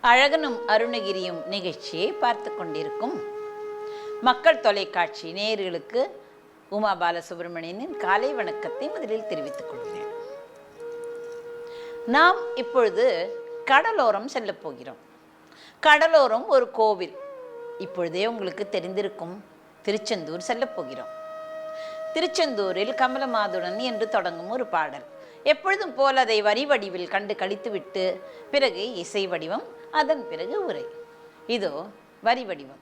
அழகனும் அருணகிரியும் நிகழ்ச்சியை பார்த்து கொண்டிருக்கும் மக்கள் தொலைக்காட்சி நேயர்களுக்கு உமா பாலசுப்ரமணியனின் காலை வணக்கத்தை முதலில் தெரிவித்துக் கொள்கிறேன். நாம் இப்பொழுது கடலோரம் செல்ல போகிறோம். கடலோரம் ஒரு கோவில். இப்பொழுதே உங்களுக்கு தெரிந்திருக்கும் திருச்செந்தூர் செல்ல போகிறோம். திருச்செந்தூரில் கமலமாதுடன் என்று தொடங்கும் ஒரு பாடல். எப்பொழுதும் போல் அதை வரி வடிவில் கண்டு கழித்துவிட்டு பிறகு இசை வடிவம், அதன் பிறகு உரை. இதோ வரி வடிவம்.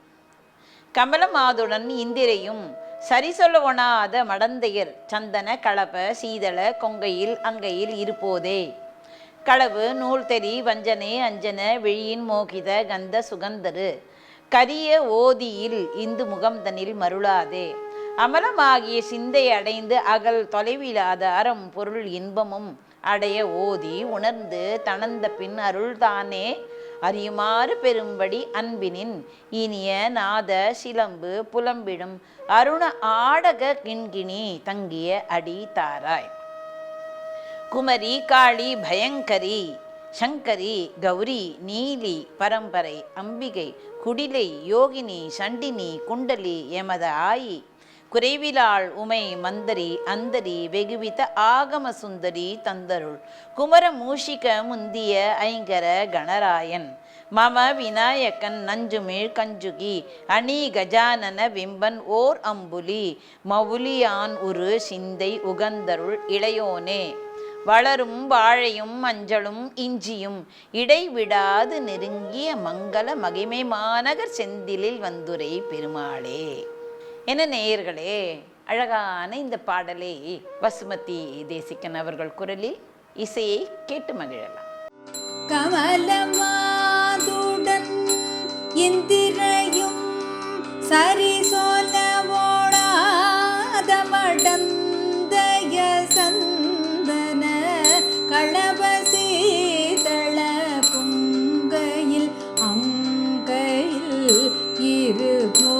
கமலமாதுடன் இந்திரையும் சரி சொல்ல ஒணாத மடந்தையர் சந்தன களப சீதள கொங்கையில் அங்கையில் இருப்போதே களவு நூல் தெரி வஞ்சனை அஞ்சன விழியின் மோகித கந்த சுகந்தரு கரிய ஓதியில் இந்து முகம்தனில் மருளாதே அமலமாகிய சிந்தை அடைந்து அகல் தொலைவிலாத அறம் பொருள் இன்பமும் அடைய ஓதி உணர்ந்து தனந்த பின் அருள்தானே அறியுமாறு பெரும்படி அன்பினின் இனிய நாத சிலம்பு புலம்பிடும் அருண ஆடக கிண்கிணி தங்கிய அடி தாராய். குமரி காளி பயங்கரி சங்கரி கௌரி நீலி பரம்பரை அம்பிகை குடிலை யோகினி சண்டினி குண்டலி எமத ஆயி குறைவிலாள் உமை மந்தரி அந்தரி வெகுவித ஆகம சுந்தரி தந்தருள் குமர மூஷிக முந்திய ஐங்கர கணராயன் மம விநாயகன் நஞ்சுமிழ் கஞ்சுகி அணி கஜானன விம்பன் ஓர் அம்புலி மவுலியான் உரு சிந்தை உகந்தருள் இளையோனே வளரும் வாழையும் மஞ்சளும் இஞ்சியும் இடைவிடாது நெருங்கிய மங்கள மகிமை மாநகர் செந்திலில் வந்துரை பெருமாளே. என்ன நேயர்களே, அழகான இந்த பாடலை வசுமதி தேசிகன் அவர்கள் குரலில் இசையை கேட்டு மகிழலாம். கமலமாதுடன் இந்திரையும் சரி சொல்ல ஓடாத மடந்தைய சந்தன களப சீதள பொங்கையில் அங்கையில் இருபோ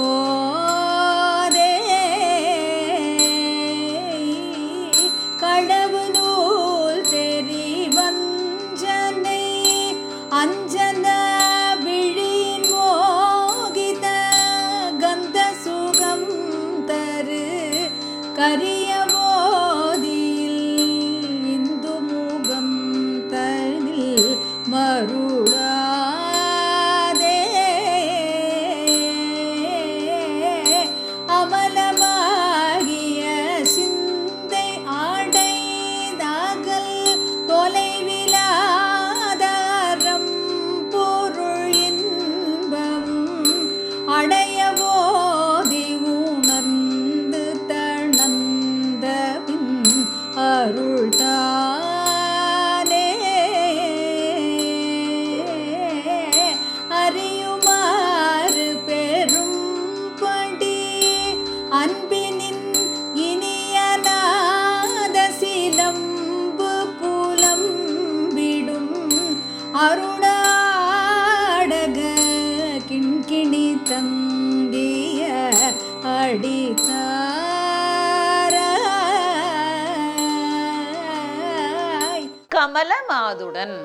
அஞ்சன விழியின் மோகித கந்த சுகம் தரு கரிய போதியில் இந்து முகம் தனில் மருளாதே அமலமாகிய சிந்தை ஆடைதாகல் தொலைவிலா அடையவோதி உணர்ந்து தணந்த பின் அருள்தானே அறியுமாறு பெரும்படி அன்பினின் இனிய நாத சிலம்பு புலம்பிடும் அருணாடக கிண்கிணி தங்கிய அடித்தாராய். கமலமாதுடன்.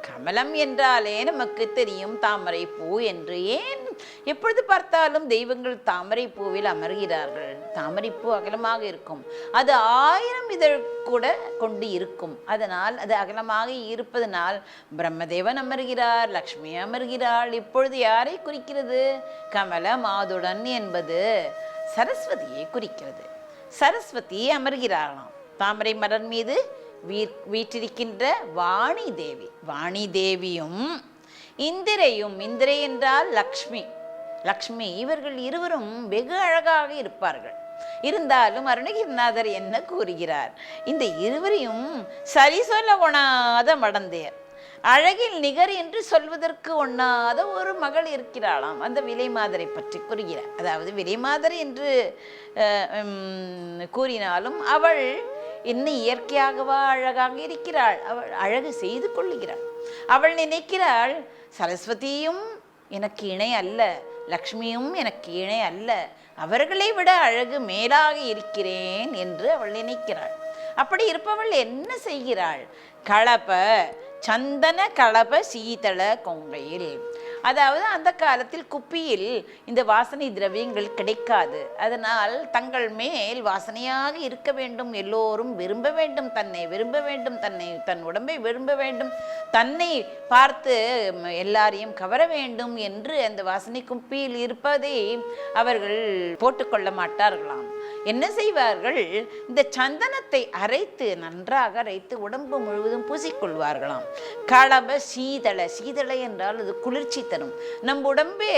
கமலம் என்றாலே நமக்கு தெரியும் தாமரை பூ என்று. ஏன் எப்பொழுது பார்த்தாலும் தெய்வங்கள் தாமரை பூவில் அமர்கிறார்கள்? தாமரை பூ அகலமாக இருக்கும், அது 1000 இதழ் கூட கொண்டு இருக்கும். அதனால் அது அகலமாக இருப்பதனால் பிரம்மதேவன் அமர்கிறார், லக்ஷ்மி அமர்கிறாள். இப்பொழுது யாரை குறிக்கிறது? கமலமாதுடன் என்பது சரஸ்வதியை குறிக்கிறது. சரஸ்வதி அமர்கிறாராம் தாமரை மலர் மீது வீற்றிருக்கின்ற வாணி தேவி. வாணி தேவியும் இந்திரையும், இந்திரை என்றால் லக்ஷ்மி, லக்ஷ்மி, இவர்கள் இருவரும் வெகு அழகாக இருப்பார்கள். இருந்தாலும் அருணகிரிநாதர் என்ன கூறுகிறார்? இந்த இருவரையும் சரி சொல்ல ஒணாத மடந்தையர், அழகில் நிகர் என்று சொல்வதற்கு ஒண்ணாத ஒரு மகள் இருக்கிறாளாம். அந்த விலைமாதரை பற்றி கூறுகிறார். அதாவது விலைமாதர் என்று கூறினாலும் அவள் இன்னும் இயற்கையாகவா அழகாக இருக்கிறாள்? அவள் அழகு செய்து கொள்ளுகிறாள். அவள் நினைக்கிறாள், சரஸ்வதியும் எனக்கு இணை அல்ல, லக்ஷ்மியும் எனக்கு இணை அல்ல, அவர்களை விட அழகு மேலாக இருக்கிறேன் என்று அவள் நினைக்கிறாள். அப்படி இருப்பவள் என்ன செய்கிறாள்? களப சந்தன களப சீதள கொங்கையில். அதாவது அந்த காலத்தில் குப்பியில் இந்த வாசனை திரவியங்கள் கிடைக்காது. அதனால் தங்கள் மேல் வாசனையாக இருக்க வேண்டும், எல்லோரும் விரும்ப வேண்டும், தன்னை விரும்ப வேண்டும், தன் உடம்பை விரும்ப வேண்டும், தன்னை பார்த்து எல்லாரையும் கவர வேண்டும் என்று அந்த வாசனை குப்பியில் இருப்பதை அவர்கள் போட்டுக்கொள்ள மாட்டார்களாம். என்ன செய்வார்கள், இந்த சந்தனத்தை அரைத்து நன்றாக அரைத்து உடம்பு முழுவதும் பூசிக்கொள்வார்களாம். களப சீதள, சீதளை என்றால் அது குளிர்ச்சி தரும். நம் உடம்பே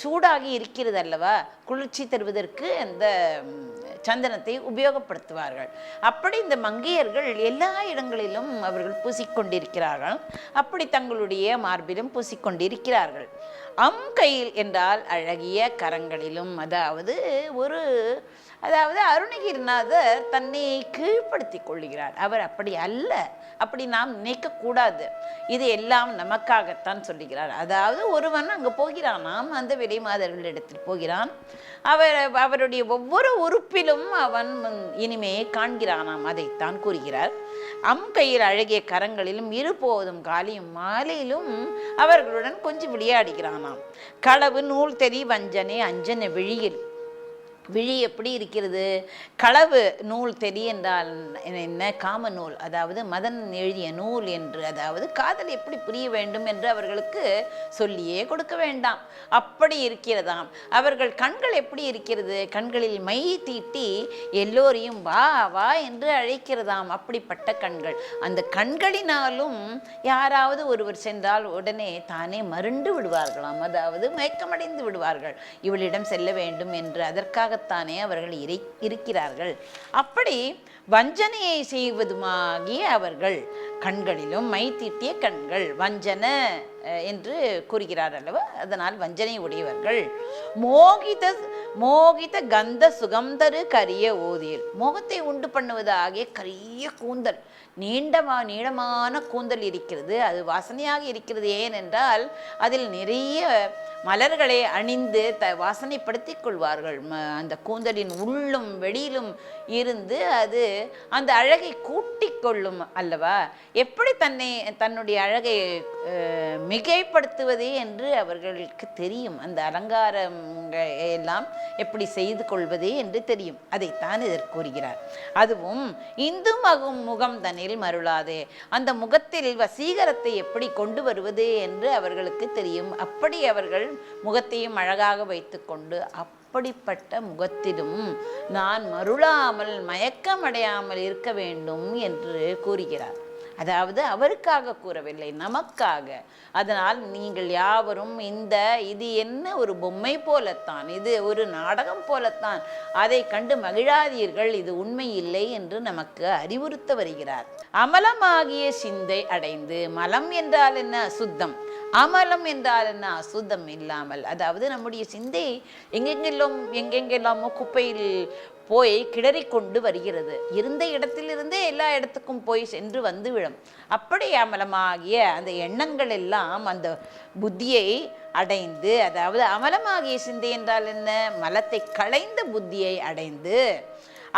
சூடாகி இருக்கிறது அல்லவா, குளிர்ச்சி தருவதற்கு அந்த சந்தனத்தை உபயோகப்படுத்துவார்கள். அப்படி இந்த மங்கையர்கள் எல்லா இடங்களிலும் அவர்கள் பூசிக்கொண்டிருக்கிறார்கள். அப்படி தங்களுடைய மார்பிலும் பூசிக்கொண்டிருக்கிறார்கள். கையில் என்றால் அழகிய கரங்களிலும். அதாவது அருணகிரிநாதர் தன்னை கீழ்ப்படுத்தி கொள்கிறார். அவர் அப்படி அல்ல, அப்படி நாம் நினைக்கக்கூடாது. இது எல்லாம் நமக்காகத்தான் சொல்லுகிறார். அதாவது ஒருவன் அங்கே போகிறானாம், அந்த விலை மாதர்களிடத்தில் போகிறான். அவருடைய ஒவ்வொரு உறுப்பிலும் அவன் இனிமையை காண்கிறானாம், அதைத்தான் கூறுகிறார். கையில் அழகிய கரங்களிலும் இருபோதும் காலையும் மாலையிலும் அவர்களுடன் கொஞ்சம் விளையாடுகிறானாம். களவு நூல் தெரி வஞ்சனை அஞ்சனை விழியில். விழி எப்படி இருக்கிறது? களவு நூல் தெரி என்றால் என்ன? காம நூல், அதாவது மதன் எழுதிய நூல் என்று. அதாவது காதல் எப்படி புரிய வேண்டும் என்று அவர்களுக்கு சொல்லியே கொடுக்க வேண்டாம், அப்படி இருக்கிறதாம். அவர்கள் கண்கள் எப்படி இருக்கிறது? கண்களில் மை தீட்டி எல்லோரையும் வா வா என்று அழைக்கிறதாம், அப்படிப்பட்ட கண்கள். அந்த கண்களினாலும் யாராவது ஒருவர் சென்றால் உடனே தானே மருண்டு விடுவார்களாம், அதாவது மயக்கமடைந்து விடுவார்கள், இவளிடம் செல்ல வேண்டும் என்று. அதற்காக தானே அவர்கள் இருக்கிறார்கள். அப்படி வஞ்சனையை செய்வதுமாகிய அவர்கள் கண்களிலும் மை தீட்டிய கண்கள், வஞ்சன என்று கூறுகிறார் அல்லவா, அதனால் வஞ்சனை உடையவர்கள். மோகித கந்த சுகந்தரு கரிய ஓதியல். மோகத்தை உண்டு பண்ணுவதாகிய கரிய கூந்தல், நீளமான கூந்தல் இருக்கிறது, அது வாசனையாக இருக்கிறது. ஏனென்றால் அதில் நிறைய மலர்களை அணிந்து வாசனைப்படுத்திக் கொள்வார்கள். அந்த கூந்தலின் உள்ளும் வெளியிலும் இருந்து அது அந்த அழகை கூட்டிக் கொள்ளும் அல்லவா. எப்படி தன்னுடைய அழகை மிகைப்படுத்துவது என்று அவர்களுக்கு தெரியும். அந்த அலங்காரம் எல்லாம் எப்படி செய்து கொள்வது என்று தெரியும். அதைத்தான் இதற்கு கூறுகிறார். அதுவும் இந்து முகம் தன்னில் மருளாதே, அந்த முகத்தில் வசீகரத்தை எப்படி கொண்டு வருவது என்று அவர்களுக்கு தெரியும். அப்படி அவர்கள் முகத்தையும் அழகாக வைத்துக்கொண்டு அப்படிப்பட்ட முகத்திலும் நான் மருளாமல் மயக்கமடையாமல் இருக்க வேண்டும் என்று கூறுகிறார். அதாவது அவருக்காக கூறவில்லை, நமக்காக. அதனால் நீங்கள் யாவரும் இது என்ன ஒரு பொம்மை போலத்தான், இது ஒரு நாடகம் போலத்தான், அதை கண்டு மகிழாதீர்கள், இது உண்மை இல்லை என்று நமக்கு அறிவுறுத்த வருகிறார். அமலமாகிய சிந்தை அடைந்து. மலம் என்றால் என்ன? அசுத்தம். அமலம் என்றால் என்ன? அசுத்தம் இல்லாமல். அதாவது நம்முடைய சிந்தை எங்கெங்கெல்லாமோ குப்பையில் போய் கிடறிக்கொண்டு வருகிறது. இருந்த இடத்திலிருந்தே எல்லா இடத்துக்கும் போய் சென்று வந்து விடும். அப்படி அமலமாகிய அந்த எண்ணங்கள் எல்லாம் அந்த புத்தியை அடைந்து, அதாவது அமலமாகிய சிந்தை என்றால் என்ன? மலத்தை களைந்த புத்தியை அடைந்து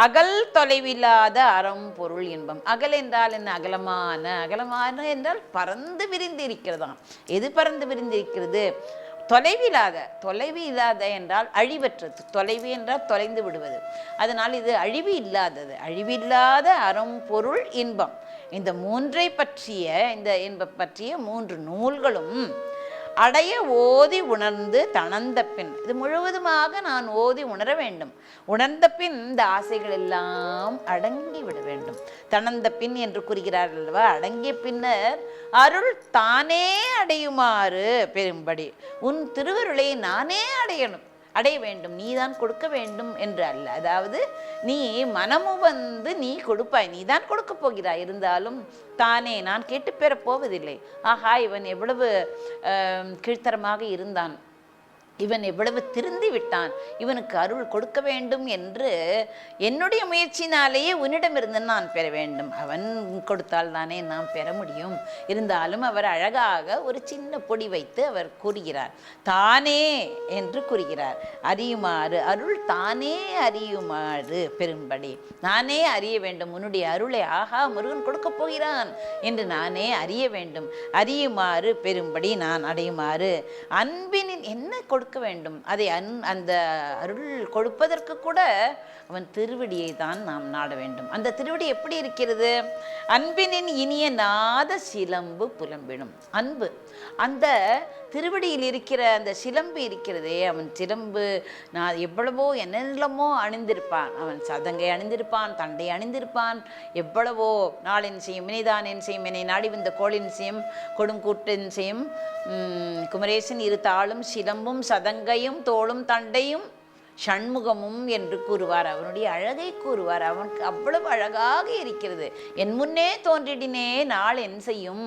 அகல் தொலைவில்லாத அறம் பொருள் இன்பம். அகல் என்றால் என்ன? அகலமான என்றால் பறந்து விரிந்து இருக்கிறதாம். எது பறந்து விரிந்திருக்கிறது? தொலைவில்லாத என்றால் அழிவற்றது. தொலைவு என்றால் தொலைந்து விடுவது. அதனால் இது அழிவு இல்லாதது. அழிவில்லாத அறம் பொருள் இன்பம். இந்த மூன்றை பற்றிய இந்த இன்பம் பற்றிய 3 நூல்களும் அடைய ஓதி உணர்ந்து தணந்த பின், இது முழுவதுமாக நான் ஓதி உணர வேண்டும். உணர்ந்த பின் இந்த ஆசைகள் எல்லாம் அடங்கி விட வேண்டும். தணந்த பின் என்று கூறுகிறார் அல்லவா. அடங்கிய பின்னர் அருள் தானே அடையுமாறு பெரும்படி உன் திருவருளை நானே அடைய வேண்டும், நீதான் கொடுக்க வேண்டும் என்று அல்ல. அதாவது நீ மனமும் வந்து நீ கொடுப்பாய், நீ தான் கொடுக்க போகிறாய். இருந்தாலும் தானே நான் கேட்டு பெறப் போவதில்லை. ஆஹா, இவன் எவ்வளவு கீழ்த்தரமாக இருந்தான், இவன் எவ்வளவு திருந்தி விட்டான், இவனுக்கு அருள் கொடுக்க வேண்டும் என்று என்னுடைய முயற்சினாலேயே உன்னிடமிருந்து நான் பெற வேண்டும். அவன் கொடுத்தால் தானே நாம் பெற முடியும். இருந்தாலும் அவர் அழகாக ஒரு சின்ன பொடி வைத்து அவர் கூறுகிறார், தானே என்று கூறுகிறார். அறியுமாறு, அருள் தானே அறியுமாறு பெரும்படி, நானே அறிய வேண்டும் உன்னுடைய அருளை. ஆஹா, முருகன் கொடுக்க போகிறான் என்று நானே அறிய வேண்டும். அறியுமாறு பெரும்படி, நான் அடையுமாறு. அன்பினின் என்ன கொடுக்க வேண்டும், அதை அந்த அருள் கொடுப்பதற்கு கூட அவன் திருவடியை தான் நாம் நாட வேண்டும். அந்த திருவடி எப்படி இருக்கிறது? அன்பினின் இனிய நாத சிலம்பு புலம்பிடும். அன்பு, அந்த திருவடியில் இருக்கிற அந்த சிலம்பு இருக்கிறதே, அவன் சிலம்பு நான் எவ்வளவோ என்னென்னமோ அணிந்திருப்பான். அவன் சதங்கை அணிந்திருப்பான், தண்டை அணிந்திருப்பான், எவ்வளவோ நாளின் செய்யும் வினைதான் என் செய்யும், என்னை நாடி வந்த கோளின் செய்யும் கொடுங்கூட்டின் செய்யும் குமரேசன் இரு தாளும் சிலம்பும் சதங்கையும் தோளும் தண்டையும் ஷண்முகமும் என்று கூறுவார். அவனுடைய அழகை கூறுவார். அவனுக்கு அவ்வளவு அழகாக இருக்கிறது. என் முன்னே தோன்றிடினே நாள் என் செய்யும்,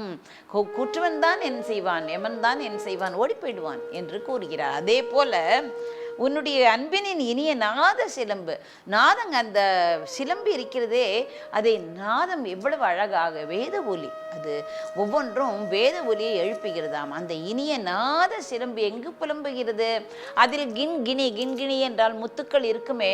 கூற்றுவன் தான் என் செய்வான், எமன் தான் என் செய்வான், ஓடி போயிடுவான் என்று கூறுகிறார். அதே போல உன்னுடைய அன்பினின் இனிய நாத சிலம்பு, நாதங்க அந்த சிலம்பு இருக்கிறதே, அதை நாதம் எவ்வளவு அழகாக வேத ஒலி, அது ஒவ்வொன்றும் வேத ஒலியை எழுப்புகிறதாம். அந்த இனிய நாத சிலம்பு எங்கு புலம்புகிறது? அதில் கிண்கிணி, கிண்கிணி என்றால் முத்துக்கள் இருக்குமே,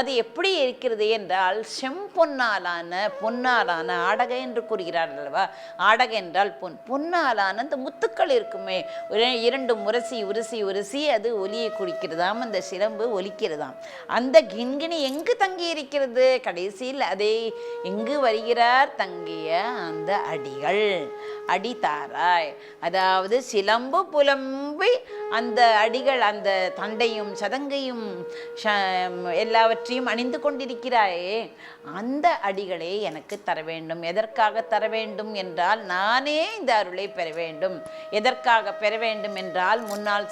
அது எப்படி இருக்கிறது என்றால் செம்பொன்னாலான பொன்னாலான ஆடக என்று கூறுகிறார்கள் அல்லவா. ஆடக என்றால் பொன், பொன்னாலான அந்த முத்துக்கள் இருக்குமே, இரண்டும் உரசி உரசி உரசி அது ஒலியை குறிக்கிறதாம். அந்த சிலம்பு ஒலிக்கிறதாம். அந்த கிண்கிணி எங்கு தங்கி இருக்கிறது? கடைசியில் அதை எங்கு வருகிறார்? தங்கிய அந்த அடிகள், அடிதாராய். அதாவது சிலம்பு புலம்பி அந்த அடிகள், அந்த தண்டையும் சதங்கையும் எல்லாவற்றையும் அணிந்து கொண்டிருக்கிறாயே, அந்த அடிகளை எனக்கு தர வேண்டும். எதற்காக தர வேண்டும் என்றால், நானே இந்த அருளை பெற வேண்டும். எதற்காக பெற வேண்டும் என்றால், முன்னால்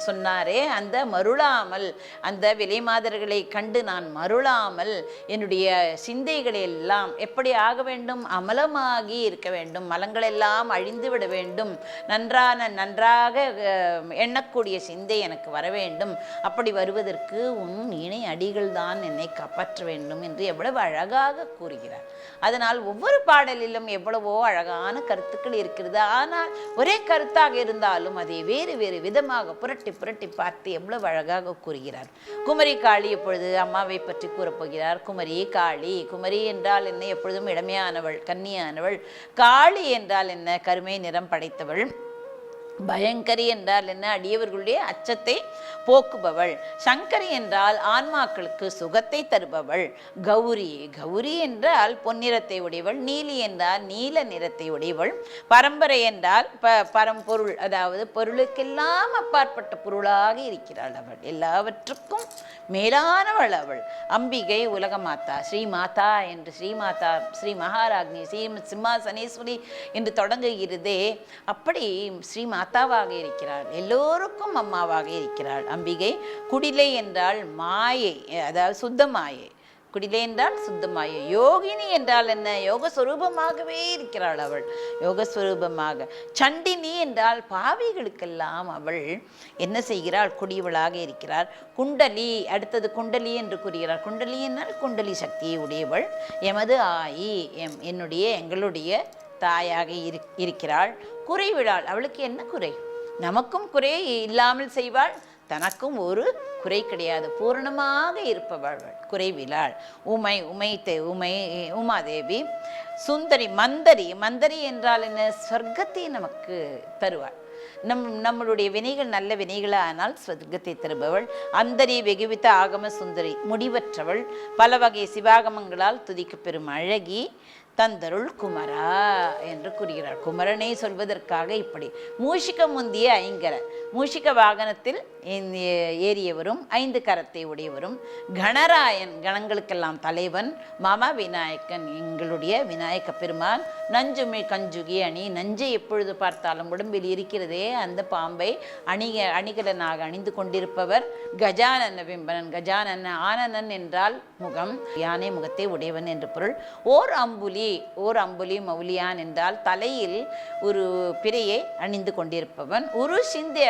சொன்னாரே, அந்த மருளாமல், அந்த விலை மாதர்களை கண்டு நான் மருளாமல் என்னுடைய சிந்தைகளை எல்லாம் எப்படி ஆக வேண்டும்? அமலமாகி இருக்க வேண்டும். மலங்களெல்லாம் அழிந்து விட வேண்டும். நன்றாக எண்ணக்கூடிய சிந்தை எனக்கு வர வேண்டும். அப்படி வருவதற்கு உன் இணை அடிகள் தான் என்னை காப்பாற்ற வேண்டும் என்று எவ்வளவு அழகாக கூறுகிறார். அதனால் ஒவ்வொரு பாடலிலும் எவ்வளவோ அழகான கருத்துக்கள் இருக்கிறது. ஆனால் ஒரே கருத்தாக இருந்தாலும் அதை வேறு வேறு விதமாக புரட்டி புரட்டி பார்த்து எவ்வளவு அழகாக கூறுகிறார். குமரி காளி எப்பொழுது அம்மாவை பற்றி கூறப்போகிறார். குமரி காளி, குமரி என்றால் என்ன? எப்பொழுதும் இளமையானவள், கன்னியானவள். காளி என்றால் என்ன? கருமை நிறம் படைத்தவள். பயங்கரி என்றால் என்ன? அடியவர்களுடைய அச்சத்தை போக்குபவள். சங்கரி என்றால் ஆன்மாக்களுக்கு சுகத்தை தருபவள். கௌரி, கௌரி என்றால் பொன்னிறத்தை உடையவள். நீலி என்றால் நீல நிறத்தை உடையவள். பரம்பரை என்றால் பரம்பொருள், அதாவது பொருளுக்கெல்லாம் அப்பாற்பட்ட பொருளாக இருக்கிறாள் அவள், எல்லாவற்றுக்கும் மேலானவள் அவள். அம்பிகை உலகமாதா, ஸ்ரீமாதா என்று ஸ்ரீமாதா, ஸ்ரீ மகாராஜ்னி, ஸ்ரீ சிம்மாசனேஸ்வரி என்று தொடங்குகிறதே, அப்படி ஸ்ரீமாதாவாக இருக்கிறாள், எல்லோருக்கும் அம்மாவாக இருக்கிறாள் அம்பிகை. குடிலை என்றால் மாயை, அதாவது சுத்த மாயை. குடிலை என்றால் சுத்தமாயை. யோகினி என்றால் என்ன? யோகஸ்வரூபமாகவே இருக்கிறாள் அவள், யோகஸ்வரூபமாக. சண்டினி என்றால் பாவிகளுக்கெல்லாம் அவள் என்ன செய்கிறாள்? குடியவளாக இருக்கிறார். குண்டலி, அடுத்தது குண்டலி என்று கூறுகிறார். குண்டலி என்றால் குண்டலி சக்தியை உடையவள். எமது ஆயி, எங்களுடைய தாயாக இருக்கிறாள். குறைவிடாள், அவளுக்கு என்ன குறை? நமக்கும் குறை இல்லாமல் செய்வாள், தனக்கும் ஒரு குறை கிடையாது, பூரணமாக இருப்பவள், குறைவிலாள். உமாதேவி. சுந்தரி, மந்தரி, மந்தரி என்றால் என்ன? சொர்க்கத்தை நமக்கு தருவாள். நம்மளுடைய வினைகள் நல்ல வினைகளானால் சொர்க்கத்தை தருபவள். அந்தரி வெகுவித்த ஆகம சுந்தரி, முடிவற்றவள். பல வகை சிவாகமங்களால் துதிக்க பெறும் அழகி. தந்தருள் குமரா என்று கூறுகிறார். குமரனை சொல்வதற்காக இப்படி. மூஷிக முந்திய ஐங்கர, மூஷிக வாகனத்தில் ஏறியவரும் 5 கரத்தை உடையவரும். கணராயன், கணங்களுக்கெல்லாம் தலைவன். மம விநாயகன், எங்களுடைய விநாயக பெருமான். நஞ்சுமை கஞ்சுகி அணி, நஞ்சை எப்பொழுது பார்த்தாலும் உடம்பில் இருக்கிறதே அந்த பாம்பை அணிகலனாக அணிந்து கொண்டிருப்பவர். கஜானன பிம்பனன், கஜானன, ஆனனன் என்றால் முகம், யானை முகத்தை உடையவன் என்று பொருள். ஓர் அம்புலி, ஓர் அம்புலி மௌலியான் என்றால் தலையில் ஒரு பிறையை அணிந்து கொண்டிருப்பவன். ஒரு சிந்தைய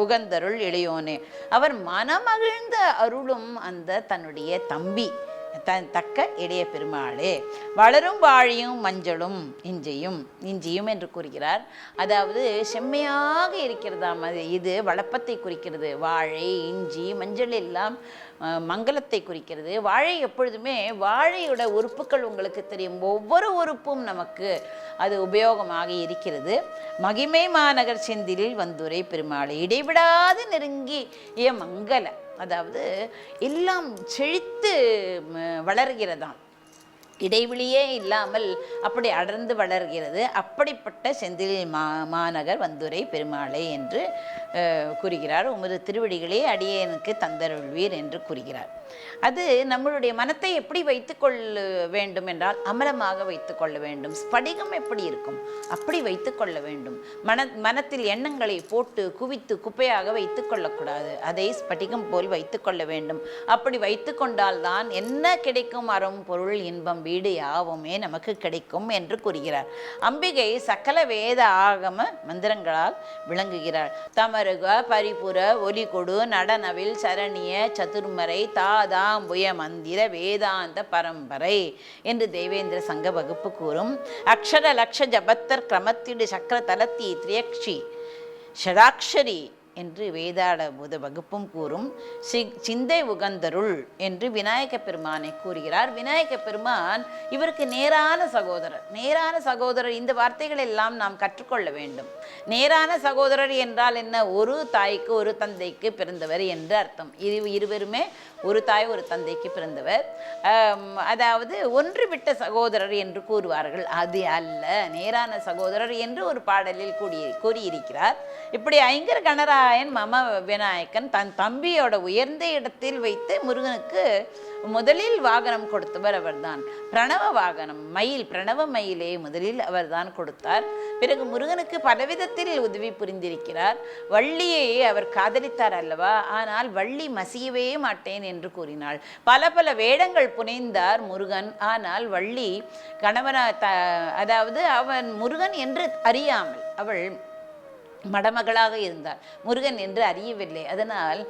உகந்தருள் இளையோனே. அவர் மனமகிழ்ந்த அருளும் அந்த தன்னுடைய தம்பி தக்க இளைய பெருமாளே. வளரும் வாழியும் மஞ்சளும் இஞ்சியும் என்று கூறுகிறார். அதாவது செம்மையாக இருக்கிறதாம், இது வளப்பத்தை குறிக்கிறது. வாழை, இஞ்சி, மஞ்சள் எல்லாம் மங்களத்தை குறிக்கிறது. வாழை எப்பொழுதுமே, வாழையோட உறுப்புகள் உங்களுக்கு தெரியும், ஒவ்வொரு உறுப்பும் நமக்கு அது உபயோகமாக இருக்கிறது. மகிமை மாநகர் செந்திலில் வந்துரை பெருமாளே. இடைவிடாது நெருங்கிய மங்கள, அதாவது எல்லாம் செழித்து வளர்கிறதாம், இடைவெளியே இல்லாமல் அப்படி அடர்ந்து வளர்கிறது. அப்படிப்பட்ட செந்திலில் மாநகர் வந்துரை பெருமாளே என்று கூறுகிறார். உமது திருவடிகளே அடியேனுக்கு தந்தருள்வீர் என்று கூறுகிறார். அது நம்மளுடைய மனத்தை எப்படி வைத்துக்கொள்ள வேண்டும் என்றால் அமலமாக வைத்துக்கொள்ள வேண்டும். ஸ்படிகம் எப்படி இருக்கும் அப்படி வைத்துக்கொள்ள வேண்டும். மனத்தில் எண்ணங்களை போட்டு குவித்து குப்பையாக வைத்து கொள்ளக்கூடாது. அதை ஸ்படிகம் போல் வைத்துக்கொள்ள வேண்டும். அப்படி வைத்து கொண்டால்தான் என்ன கிடைக்கும்? அறம், பொருள், இன்பம், வீடு யாவுமே நமக்கு கிடைக்கும் என்று கூறுகிறார். அம்பிகை சகல வேத ஆகம மந்திரங்களால் விளங்குகிறார். தமருக, பரிபுர, ஒலிகொடு, நடனவில், சரணிய, சதுர்மறை, தாதாம்புய மந்திர, வேதாந்த பரம்பரை என்று தேவேந்திர சங்க வகுப்பு கூறும். அக்ஷர லக்ஷ ஜபத்தர் கிரமத்திடு சக்கர தலத்தி திரியக்ஷி ஷடாக்ஷரி என்று வேதாள புத வகுப்பும் கூறும். சிந்தை உகந்தருள் என்று விநாயக பெருமானை கூறுகிறார். விநாயக பெருமான் இவருக்கு நேரான சகோதரர். இந்த வார்த்தைகள் எல்லாம் நாம் கற்றுக்கொள்ள வேண்டும். நேரான சகோதரர் என்றால் என்ன? ஒரு தாய்க்கு ஒரு தந்தைக்கு பிறந்தவர் என்று அர்த்தம். இருவருமே ஒரு தாய் ஒரு தந்தைக்கு பிறந்தவர். அதாவது ஒன்று விட்ட சகோதரர் என்று கூறுவார்கள். அது அல்ல, நேரான சகோதரர் என்று ஒரு பாடலில் கூறியிருக்கிறார். இப்படி ஐங்கர கணராயன் மம விநாயகன் தன் தம்பியோட உயர்ந்த இடத்தில் வைத்து முருகனுக்கு முதலில் வாகனம் கொடுத்தவர் அவர்தான். பிரணவ வாகனம், மயில், பிரணவ மயிலே முதலில் அவர்தான் கொடுத்தார். பிறகு முருகனுக்கு பலவிதத்தில் உதவி புரிந்திருக்கிறார். வள்ளியை அவர் காதலித்தார் அல்லவா? ஆனால் வள்ளி மசியவே மாட்டேன் என்று கூறினாள். பல வேடங்கள் புனைந்தார் முருகன். ஆனால் வள்ளி அதாவது அவன் முருகன் என்று அறியாமல் அவள் மடமகளாக இருந்தாள். முருகன் என்று அறியவில்லை. அதனால்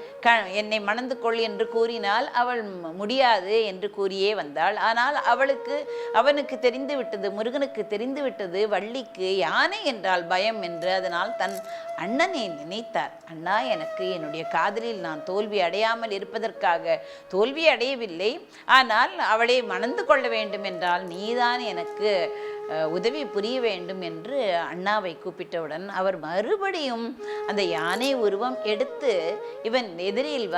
என்னை மணந்து கொள் என்று கூறினால் அவள் முடியாது என்று கூறியே வந்தாள். ஆனால் அவனுக்கு தெரிந்து விட்டது, முருகனுக்கு தெரிந்து விட்டது வள்ளிக்கு யானை என்றால் பயம் என்று. அதனால் தன் அண்ணனை நினைத்தார். அண்ணா, எனக்கு என்னுடைய காதலில் நான் தோல்வி அடையாமல் இருப்பதற்காக தோல்வி அடையவில்லை, ஆனால் அவளை மணந்து கொள்ள வேண்டும் என்றால் நீதான் எனக்கு உதவி புரிய வேண்டும் என்று அண்ணாவை கூப்பிட்டவுடன் அவர் மறுபடியும் அந்த யானை உருவம் எடுத்து இவன் எதிரில்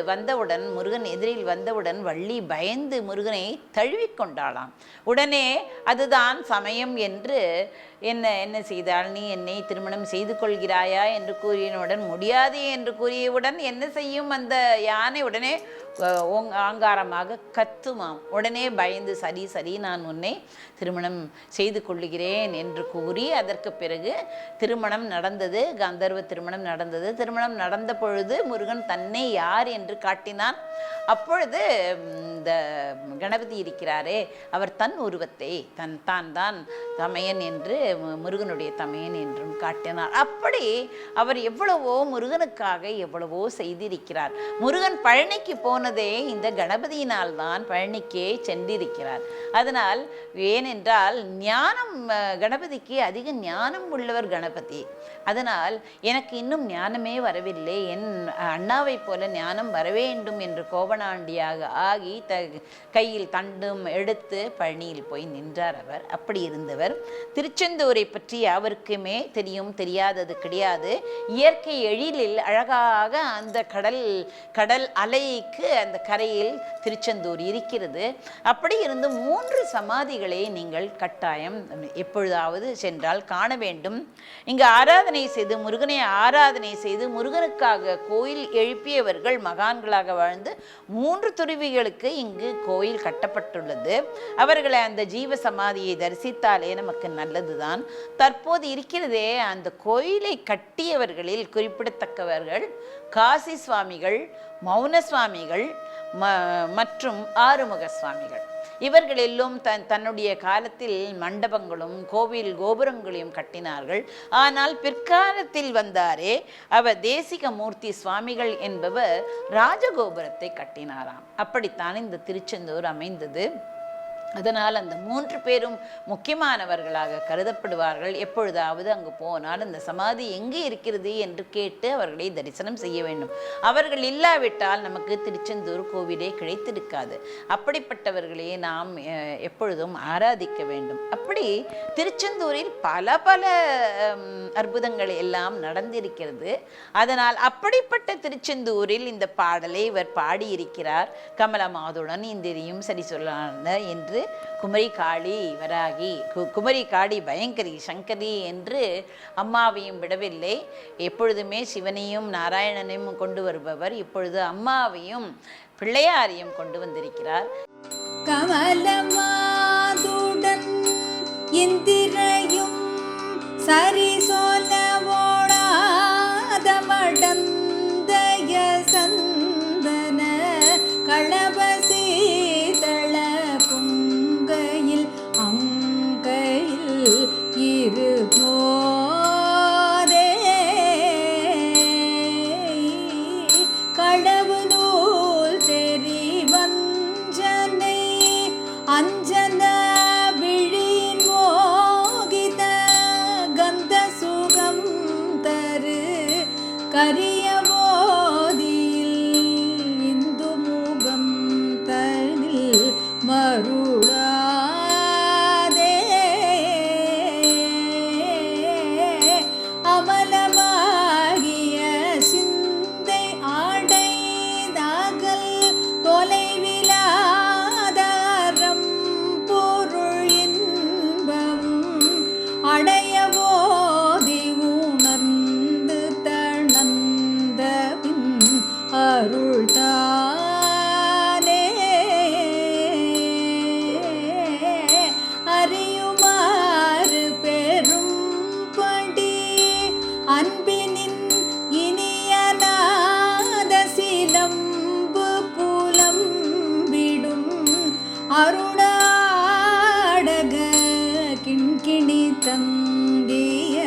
வந்தவுடன் முருகன் எதிரில் வந்தவுடன் வள்ளி பயந்து முருகனை தழுவிக்கொண்டாளாம். உடனே அதுதான் சமயம் என்று என்ன செய்தாள்? நீ என்னை திருமணம் செய்து கொள்கிறாயா என்று கூறியவுடன் முடியாது என்று கூறியவுடன் என்ன செய்யும் அந்த யானை? உடனே ஆங்காரமாக கத்துமாம். உடனே பயந்து சரி நான் உன்னை திருமணம் செய்து கொள்ளுகிறேன் என்று கூறி அதற்கு பிறகு திருமணம் நடந்தது. கந்தர்வ திருமணம் நடந்தது. திருமணம் நடந்த பொழுது முருகன் தன்னை யார் என்று காட்டினான். அப்பொழுது இந்த கணபதி இருக்கிறாரே, அவர் தன் உருவத்தை தான் தமையன் என்று, முருகனுடைய தமையன் என்றும் காட்டினார். அப்படி அவர் எவ்வளவோ முருகனுக்காக எவ்வளவோ செய்திருக்கிறார். முருகன் பழனிக்கு போனதே இந்த கணபதியினால் தான் பழனிக்கே சென்றிருக்கிறார். அதனால் ஏனென்றால் ஞானம், கணபதிக்கு அதிக ஞானம் உள்ளவர் கணபதி. அதனால் எனக்கு இன்னும் ஞானமே வரவில்லை, என் அண்ணாவை போல ஞானம் வர வேண்டும் என்று கோவணாண்டியாக ஆகி கையில் தண்டும் எடுத்து பழனியில் போய் நின்றார் அவர். அப்படி இருந்தவர். திருச்செந்தூரை பற்றி அவருக்குமே தெரியாதது கிடையாது. இயற்கை எழிலில் அழகாக அந்த கடல் அலைக்கு அந்த கரையில் திருச்செந்தூர் இருக்கிறது. அப்படி இருந்து 3 சமாதிகளை நீங்கள் கட்டாயம் எப்பொழுதாவது சென்றால் காண வேண்டும். இங்கு ஆராதனை செய்து முருகனை ஆராதனை செய்து முருகனுக்காக கோயில் எழுப்பியவர்கள் மகான்களாக வாழ்ந்து 3 துருவிகளுக்கு இங்கு கோயில் கட்டப்பட்டுள்ளது. அவர்களை அந்த ஜீவ சமாதியை தரிசித்தாலே நமக்கு நல்லதுதான். தற்போது இருக்கிறதே அந்த கோயிலை கட்டியவர்களில் குறிப்பிடத்தக்கவர்கள் காசி சுவாமிகள், மௌன சுவாமிகள், மற்றும் ஆறுமுக சுவாமிகள். இவர்கள் எல்லாம் தன்னுடைய காலத்தில் மண்டபங்களும் கோவில் கோபுரங்களையும் கட்டினார்கள். ஆனால் பிற்காலத்தில் வந்தாரே அவர் தேசிகமூர்த்தி சுவாமிகள் என்பவர் ராஜகோபுரத்தை கட்டினாராம். அப்படித்தான் இந்த திருச்செந்தூர் அமைந்தது. அதனால் அந்த 3 பேரும் முக்கியமானவர்களாக கருதப்படுவார்கள். எப்பொழுதாவது அங்கு போனால் அந்த சமாதி எங்கே இருக்கிறது என்று கேட்டு அவர்களை தரிசனம் செய்ய வேண்டும். அவர்கள் இல்லாவிட்டால் நமக்கு திருச்செந்தூர் கோவிலே கிடைத்திருக்காது. அப்படிப்பட்டவர்களே நாம் எப்பொழுதும் ஆராதிக்க வேண்டும். அப்படி திருச்செந்தூரில் பல பல அற்புதங்கள் எல்லாம் நடந்திருக்கிறது. அதனால் அப்படிப்பட்ட திருச்செந்தூரில் இந்த பாடலை இவர் பாடியிருக்கிறார். கமலமாதுடன் இந்திரியும் சரி சொல்லான என்று குமரி காளி வராகி, குமரி காளி பயங்கரி சங்கரி என்று அம்மாவையும் விடவில்லை. எப்பொழுதுமே சிவனையும் நாராயணனையும் கொண்டு வருபவர் இப்பொழுது அம்மாவையும் பிள்ளையாரையும் கொண்டு வந்திருக்கிறார். கமலமாதுடன் இந்திரையும் சரி சொல்ல ஓடாத மடந்தய சந்தன களபசி இருமோரே கடவு நூல் தெரி வஞ்சனை அஞ்சன விழியின் மோகித கந்த சுகம் தரு கரிய போதியில் இந்து முகம் தனில் மருளா அருணாடக கிண்கிணி தங்கிய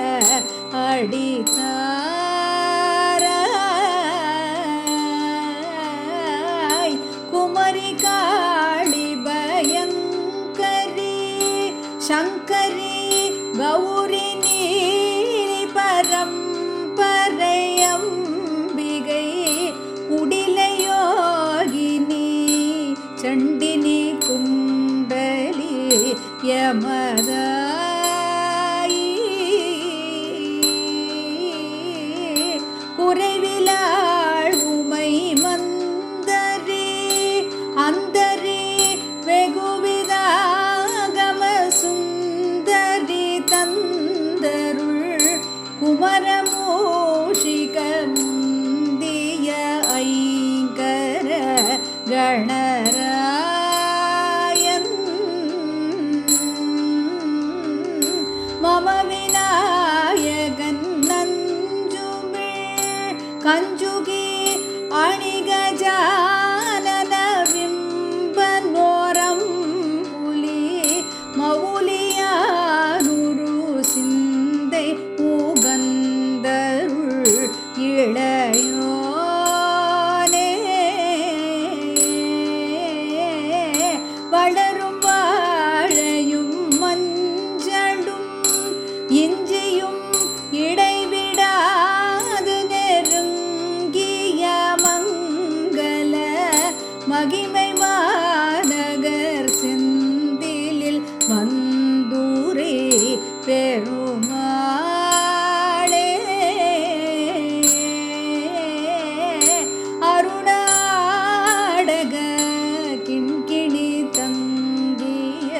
அடித்தாராய் குமரி காளி பயங்கரி சங்கரி கௌரி நீலி பரம்பரை அம்பிகை குடிலையோகினி சண்டினி குண்டலி யமதாயி குறைவிலாள் உமை மந்தரி அந்தரி வெகுவிதாகம சுந்தரி தந்தருள் குமரமூஷிக முந்திய ஐங்கர கணராயன் மம விநாயகன் நஞ்சுமிழ் கஞ்சுகி அணிகஜானன விம்பனோரம் புலி மவுலியாருரு சிந்தை உகந்தருள் இளையோ வளரும் வாழையும் மஞ்சளும் இஞ்சியும் இடைவிடாது நெருங்கிய மங்கள மகிமை மாநகர் செந்திலில் வந்தூரே பெருமாளே அருணாடக கிண்கிணி தங்கிய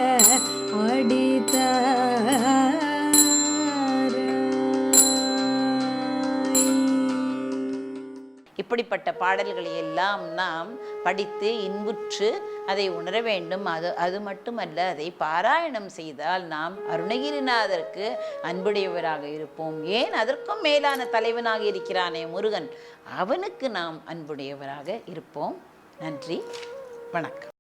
இப்படிப்பட்ட பாடல்களை எல்லாம் நாம் படித்து இன்புற்று அதை உணர வேண்டும். அது மட்டுமல்ல, அதை பாராயணம் செய்தால் நாம் அருணகிரிநாதருக்கு அன்புடையவராக இருப்போம். ஏன் அதற்கும் மேலான தலைவனாக இருக்கிறானே முருகன், அவனுக்கு நாம் அன்புடையவராக இருப்போம். நன்றி, வணக்கம்.